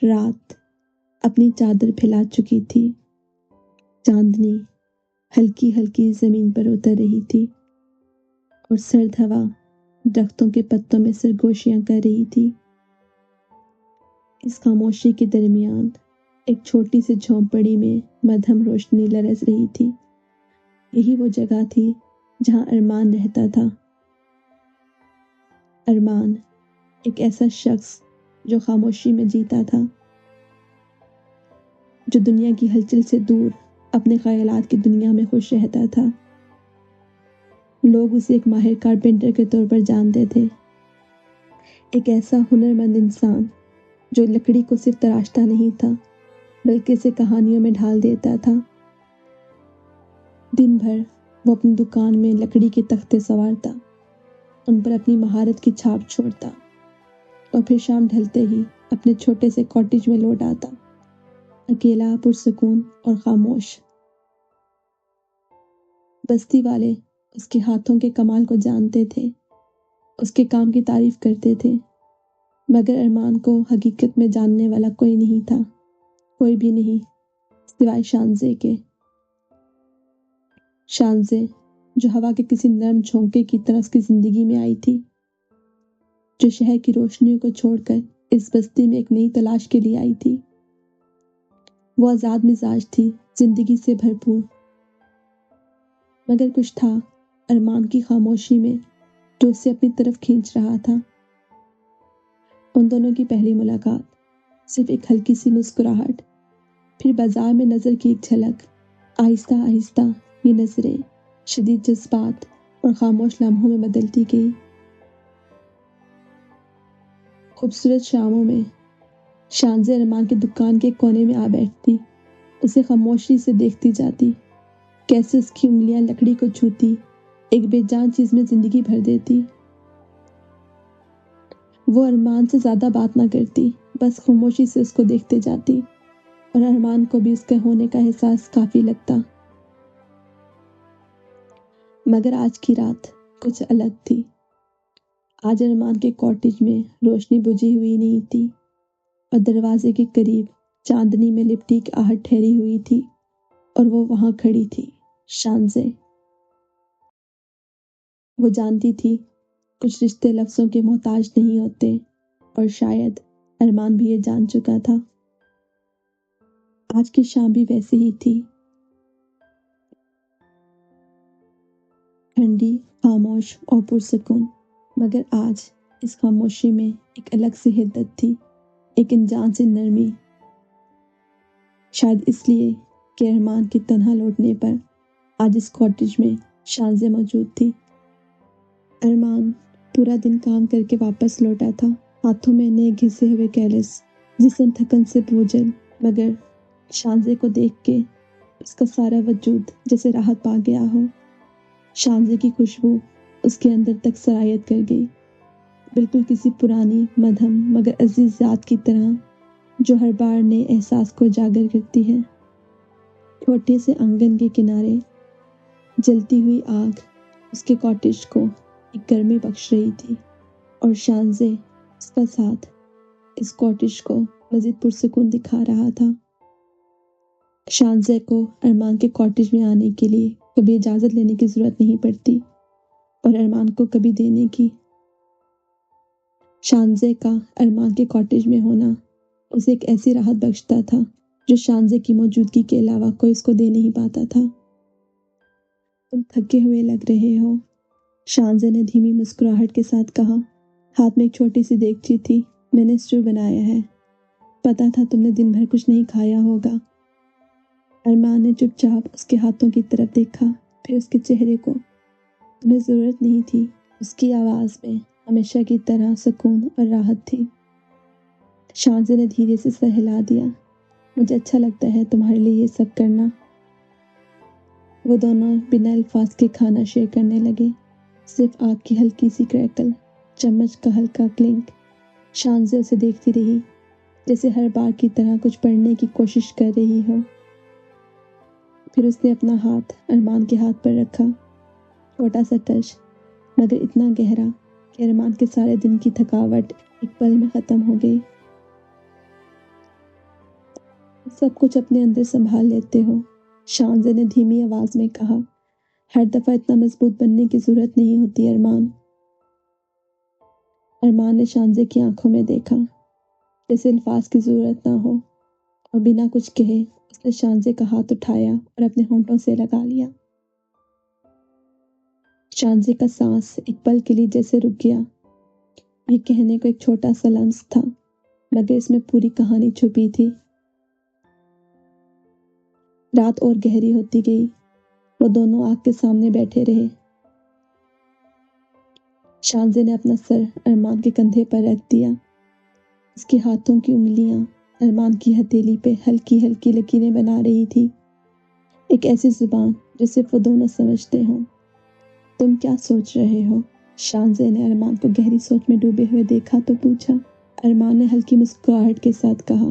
رات اپنی چادر پھیلا چکی تھی۔ چاندنی ہلکی ہلکی زمین پر اتر رہی تھی اور سرد ہوا درختوں کے پتوں میں سرگوشیاں کر رہی تھی۔ اس خاموشی کے درمیان ایک چھوٹی سی جھونپڑی میں مدھم روشنی لرز رہی تھی۔ یہی وہ جگہ تھی جہاں ارمان رہتا تھا۔ ارمان ایک ایسا شخص جو خاموشی میں جیتا تھا، جو دنیا کی ہلچل سے دور اپنے خیالات کی دنیا میں خوش رہتا تھا۔ لوگ اسے ایک ماہر کارپینٹر کے طور پر جانتے تھے، ایک ایسا ہنرمند انسان جو لکڑی کو صرف تراشتا نہیں تھا بلکہ اسے کہانیوں میں ڈھال دیتا تھا۔ دن بھر وہ اپنی دکان میں لکڑی کے تختے سنوارتا، ان پر اپنی مہارت کی چھاپ چھوڑتا اور پھر شام ڈھلتے ہی اپنے چھوٹے سے کاٹیج میں لوٹ آتا، اکیلا، پرسکون اور خاموش۔ بستی والے اس کے ہاتھوں کے کمال کو جانتے تھے، اس کے کام کی تعریف کرتے تھے، مگر ارمان کو حقیقت میں جاننے والا کوئی نہیں تھا، کوئی بھی نہیں سوائے شانزے کے۔ شانزے جو ہوا کے کسی نرم جھونکے کی طرح اس کی زندگی میں آئی تھی، جو شہر کی روشنیوں کو چھوڑ کر اس بستی میں ایک نئی تلاش کے لیے آئی تھی۔ وہ آزاد مزاج تھی، زندگی سے بھرپور، مگر کچھ تھا ارمان کی خاموشی میں جو اسے اپنی طرف کھینچ رہا تھا۔ ان دونوں کی پہلی ملاقات صرف ایک ہلکی سی مسکراہٹ، پھر بازار میں نظر کی ایک جھلک، آہستہ آہستہ یہ نظریں شدید جذبات اور خاموش لمحوں میں بدلتی گئی۔ خوبصورت شاموں میں شانزے ارمان کی دکان کے کونے میں آ بیٹھتی، اسے خاموشی سے دیکھتی جاتی، کیسے اس کی انگلیاں لکڑی کو چھوتی، ایک بے جان چیز میں زندگی بھر دیتی۔ وہ ارمان سے زیادہ بات نہ کرتی، بس خاموشی سے اس کو دیکھتے جاتی، اور ارمان کو بھی اس کے ہونے کا احساس کافی لگتا۔ مگر آج کی رات کچھ الگ تھی۔ آج ارمان کے کاٹیج میں روشنی بجھی ہوئی نہیں تھی، اور دروازے کے قریب چاندنی میں لپٹی ایک آہٹ ٹھہری ہوئی تھی، اور وہ وہاں کھڑی تھی، شانزے۔ وہ جانتی تھی کچھ رشتے لفظوں کے محتاج نہیں ہوتے، اور شاید ارمان بھی یہ جان چکا تھا۔ آج کی شام بھی ویسی ہی تھی، ٹھنڈی، خاموش اور پرسکون، مگر آج اس خاموشی میں ایک الگ سی حدت تھی، ایک انجان سی نرمی۔ شاید اس لیے کہ ارمان کے تنہا لوٹنے پر آج اس کاٹیج میں شانزے موجود تھی۔ ارمان پورا دن کام کر کے واپس لوٹا تھا، ہاتھوں میں نئے گھسے ہوئے کیلس، جسم تھکن سے بوجھل، مگر شانزے کو دیکھ کے اس کا سارا وجود جیسے راحت پا گیا ہو۔ شانزے کی خوشبو اس کے اندر تک سرایت کر گئی، بالکل کسی پرانی مدھم مگر عزیز ذات کی طرح جو ہر بار نئے احساس کو اجاگر کرتی ہے۔ چھوٹے سے آنگن کے کنارے جلتی ہوئی آگ اس کے کاٹیج کو ایک گرمی بخش رہی تھی، اور شانزے اس کا ساتھ اس کاٹیج کو مزید پرسکون دکھا رہا تھا۔ شانزے کو ارمان کے کاٹیج میں آنے کے لیے کبھی اجازت لینے کی ضرورت نہیں پڑتی، اور ارمان کو کبھی دینے کی۔ شانزے کا ارمان کے کاٹیج میں ہونا اسے ایک ایسی راحت بخشتا تھا جو شانزے کی موجودگی کے علاوہ کوئی اس کو دے نہیں پاتا تھا۔ تم تھکے ہوئے لگ رہے ہو، شانزے نے دھیمی مسکراہٹ کے ساتھ کہا۔ ہاتھ میں ایک چھوٹی سی دیگچی تھی، میں نے اسٹو بنایا ہے، پتا تھا تم نے دن بھر کچھ نہیں کھایا ہوگا۔ ارمان نے چپ چاپ اس کے ہاتھوں کی طرف دیکھا، پھر اس کے چہرے کو۔ تمہیں ضرورت نہیں تھی، اس کی آواز میں ہمیشہ کی طرح سکون اور راحت تھی۔ شانزے نے دھیرے سے سر ہلا دیا، مجھے اچھا لگتا ہے تمہارے لیے یہ سب کرنا۔ وہ دونوں بنا الفاظ کے کھانا شیئر کرنے لگے، صرف آگ کی ہلکی سی کریکل، چمچ کا ہلکا کلنک۔ شانزے اسے دیکھتی رہی، جیسے ہر بار کی طرح کچھ پڑھنے کی کوشش کر رہی ہو۔ پھر اس نے اپنا ہاتھ ارمان کے ہاتھ پر رکھا، چھوٹا سا ٹچ، مگر اتنا گہرا کہ ارمان کے سارے دن کی تھکاوٹ ایک پل میں ختم ہو گئی۔ सब कुछ अपने अंदर संभाल लेते हो, शानज़े ने धीमी आवाज में कहा। हर दफा इतना मजबूत बनने की जरूरत नहीं होती अरमान। अरमान ने शानज़े की आंखों में देखा, जैसे अल्फाज की जरूरत ना हो, और बिना कुछ कहे उसने शानज़े का हाथ उठाया और अपने होंठों से लगा लिया। शानज़े का सांस एक पल के लिए जैसे रुक गया। ये कहने को एक छोटा सा लम्स था, मगर इसमें पूरी कहानी छुपी थी। रात और गहरी होती गई। वो दोनों आग के सामने बैठे रहे। शानज़े ने अपना सर अरमान के कंधे पर रख दिया। उसके हाथों की उंगलियां अरमान की हथेली पे हल्की हल्की लकीरें बना रही थी। एक ऐसी जुबान जो सिर्फ वो दोनों समझते हों। तुम क्या सोच रहे हो? शानज़े ने अरमान को गहरी सोच में डूबे हुए देखा तो पूछा। अरमान ने हल्की मुस्कुराहट के साथ कहा,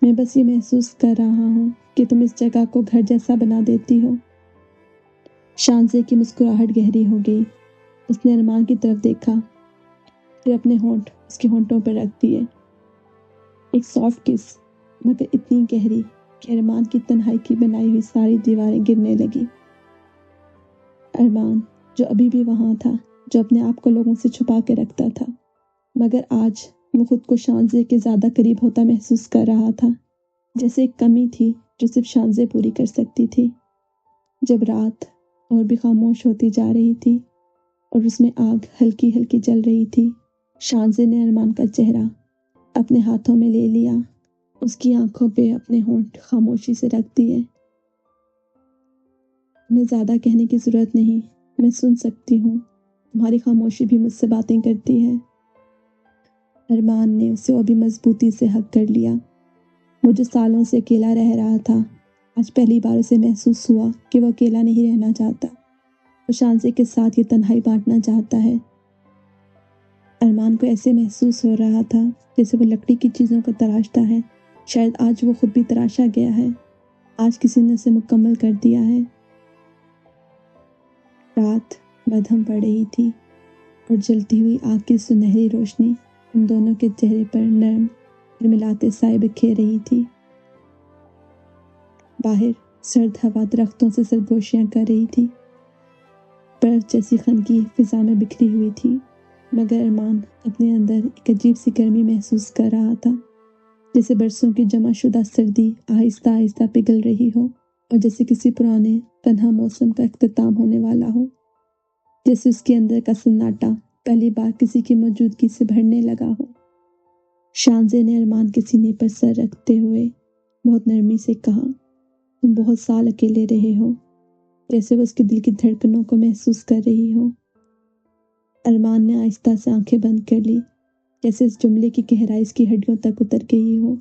मैं बस ये महसूस कर रहा हूँ कि तुम इस जगह को घर जैसा बना देती हो। शानज़े की मुस्कुराहट गहरी हो गई। उसने अरमान की तरफ देखा, फिर अपने होंठ उसके होंठों पर रख दिए। एक सॉफ्ट किस, मगर इतनी गहरी कि अरमान की तन्हाई की बनाई हुई सारी दीवारें गिरने लगी। अरमान जो अभी भी वहां था, जो अपने आप को लोगों से छुपा के रखता था, मगर आज वो खुद को शानज़े के ज्यादा करीब होता महसूस कर रहा था। जैसे एक कमी थी जो सिर्फ शानज़े पूरी कर सकती थी। जब रात और भी खामोश होती जा रही थी और उसमें आग हल्की हल्की जल रही थी, शानज़े ने अरमान का चेहरा अपने हाथों में ले लिया। उसकी आंखों पे अपने होंठ खामोशी से रख दिए। तुम्हें ज्यादा कहने की जरूरत नहीं, मैं सुन सकती हूँ। तुम्हारी खामोशी भी मुझसे बातें करती है। अरमान ने उसे और भी मजबूती से हक कर लिया। वो जो सालों से अकेला रह रहा था, आज पहली बार उसे महसूस हुआ कि वो अकेला नहीं रहना चाहता। वो शानज़े के साथ ये तन्हाई बांटना चाहता है। अरमान को ऐसे महसूस हो रहा था जैसे वो लकड़ी की चीज़ों को तराशता है। शायद आज वो खुद भी तराशा गया है। आज किसी ने उसे मुकम्मल कर दिया है। रात मध्यम पड़ रही थी और जलती हुई आग की सुनहरी रोशनी उन दोनों के चेहरे पर नरम मिलाते साए बिखेर रही थी। बाहर सर्द हवा दरख्तों से सरगोशियां कर रही थी। बर्फ जैसी खनकी फिजा में बिखरी हुई थी, मगर अरमान अपने अंदर एक अजीब सी गर्मी महसूस कर रहा था, जैसे बरसों की जमाशुदा सर्दी आहिस्ता आहिस्ता पिघल रही हो, और जैसे किसी पुराने तन्हा मौसम का इख्तिताम होने वाला हो। जैसे उसके अंदर का सन्नाटा पहली बार किसी की मौजूदगी से भरने लगा हो। शानज़े ने अरमान के सीने पर सर रखते हुए बहुत नरमी से कहा, तुम बहुत साल अकेले रहे हो। जैसे वो उसके दिल की धड़कनों को महसूस कर रही हो। अरमान ने आहिस्ता से आंखें बंद कर ली, जैसे इस जुमले की गहराई उसकी हड्डियों तक उतर गई हो,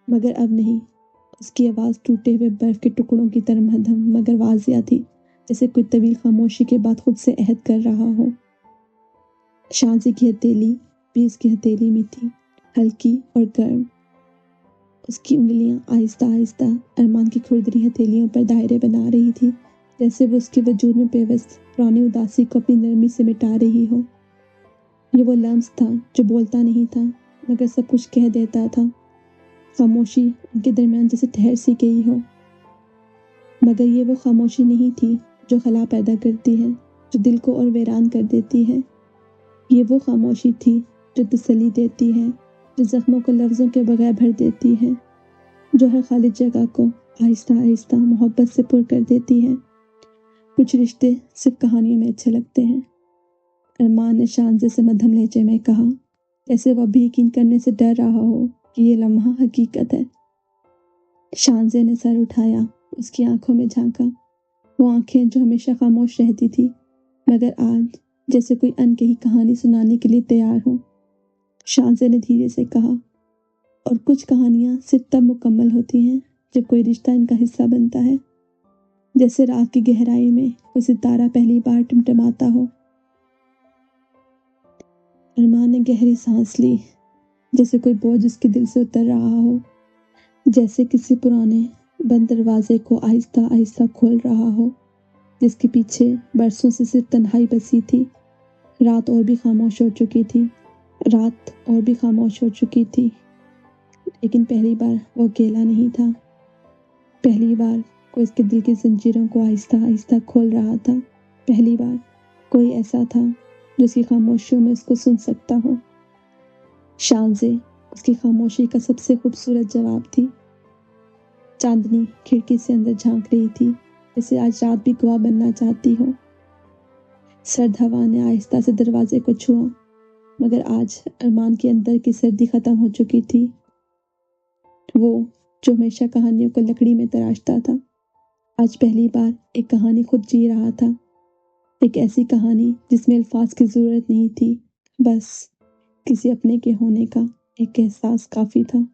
मगर अब नहीं। उसकी आवाज़ टूटे हुए बर्फ के टुकड़ों की तरह मध्यम मगर वाजिया थी, जैसे कोई तवील खामोशी के बाद खुद से अहद कर रहा हो। शानज़े की हथेली भी उसकी हथेली में थी, हल्की और गर्म। उसकी उंगलियां आहिस्ता आहिस्ता अरमान की खुरदरी हथेलियों पर दायरे बना रही थी, जैसे वो उसके वजूद में बेबस पुरानी उदासी को अपनी नरमी से मिटा रही हो। ये वो लम्स था जो बोलता नहीं था, मगर सब कुछ कह देता था। खामोशी उनके दरमियान जैसे ठहर सी गई हो, मगर ये वो खामोशी नहीं थी जो खला पैदा करती है, जो दिल को और वीरान कर देती है। ये वो खामोशी थी जो तसल्ली देती है, जो जख्मों को लफ्ज़ों के बगैर भर देती है, जो हर खाली जगह को आहिस्ता आहिस्ता मोहब्बत से पुर कर देती है। कुछ रिश्ते सिर्फ कहानियों में अच्छे लगते हैं, अरमान ने शानज़े से मध्यम लहजे में कहा, जैसे वह भी यकीन करने से डर रहा हो कि ये लम्हा हकीकत है। शानज़े ने सर उठाया, उसकी आंखों में झांका। वो आंखें जो हमेशा खामोश रहती थी, मगर आज जैसे कोई अनकही कहानी सुनाने के लिए तैयार हो। शानज़े ने धीरे से कहा, और कुछ कहानियां सिर्फ तब मुकम्मल होती हैं जब कोई रिश्ता इनका हिस्सा बनता है, जैसे रात की गहराई में कोई सितारा पहली बार टिमटिमाता हो। अरमान ने गहरी सांस ली, जैसे कोई बोझ उसके दिल से उतर रहा हो, जैसे किसी पुराने बंद दरवाजे को आहिस्ता आहिस्ता खोल रहा हो, जिसके पीछे बरसों से सिर्फ तन्हाई बसी थी। रात और भी खामोश हो चुकी थी। लेकिन पहली बार वो अकेला नहीं था। पहली बार कोई इसके दिल की जंजीरों को आहिस्ता आहिस्ता खोल रहा था। पहली बार कोई ऐसा था जो उसकी खामोशियों में उसको सुन सकता हो। शांजे उसकी खामोशी का सबसे खूबसूरत जवाब थी। चांदनी खिड़की से अंदर झांक रही थी, जैसे आज रात भी गवाह बनना चाहती हो। सर्द हवा ने आहिस्ता से दरवाजे को छुआ, मगर आज अरमान के अंदर की सर्दी खत्म हो चुकी थी। वो जो हमेशा कहानियों को लकड़ी में तराशता था, आज पहली बार एक कहानी खुद जी रहा था। एक ऐसी कहानी जिसमें अल्फाज की जरूरत नहीं थी, बस किसी अपने के होने का एक एहसास काफी था।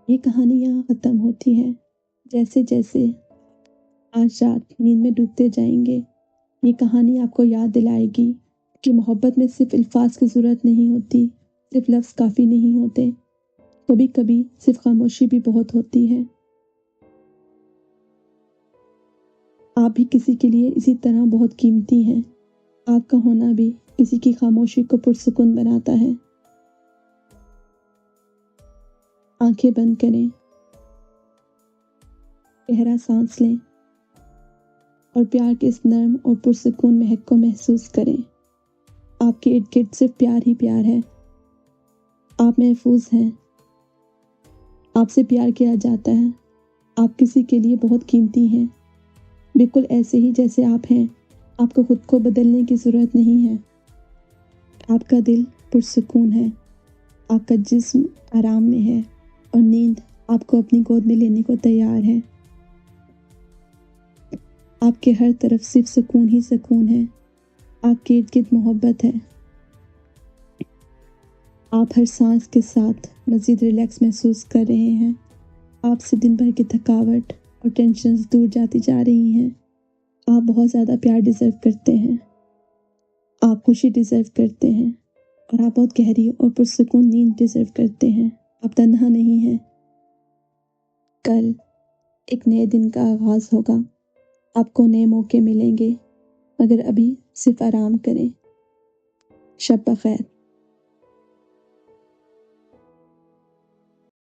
ये कहानी यहाँ खत्म होती है। जैसे जैसे आज रात नींद में डूबते जाएंगे, ये कहानी आपको याद दिलाएगी कि मोहब्बत में सिर्फ अल्फाज की ज़रूरत नहीं होती, सिर्फ लफ्ज़ काफ़ी नहीं होते, कभी कभी सिर्फ खामोशी भी बहुत होती है। आप भी किसी के लिए इसी तरह बहुत कीमती हैं। आपका होना भी किसी की खामोशी को पुरसुकून बनाता है। आंखें बंद करें, गहरा सांस लें और प्यार के इस नर्म और पुरसुकून महक को महसूस करें। आपके इर्द गिर्द सिर्फ प्यार ही प्यार है। आप महफूज हैं, आपसे प्यार किया जाता है। आप किसी के लिए बहुत कीमती हैं, बिल्कुल ऐसे ही जैसे आप हैं। आपको खुद को बदलने की ज़रूरत नहीं है। आपका दिल पुरसुकून है, आपका जिस्म आराम में है और नींद आपको अपनी गोद में लेने को तैयार है। आपके हर तरफ सिर्फ सुकून ही सुकून है। आपके इर्द गिर्द मोहब्बत है। आप हर सांस के साथ मज़ीद रिलैक्स महसूस कर रहे हैं। आपसे दिन भर की थकावट और टेंशन दूर जाती जा रही हैं। आप बहुत ज़्यादा प्यार डिज़र्व करते हैं। आप खुशी डिज़र्व करते हैं और आप बहुत गहरी और पुरसुकून नींद डिज़र्व करते हैं। आप तन्हा नहीं हैं। कल एक नए दिन का आगाज़ होगा। आपको नए मौके मिलेंगे, मगर अभी सिर्फ आराम करें। शब बखैर।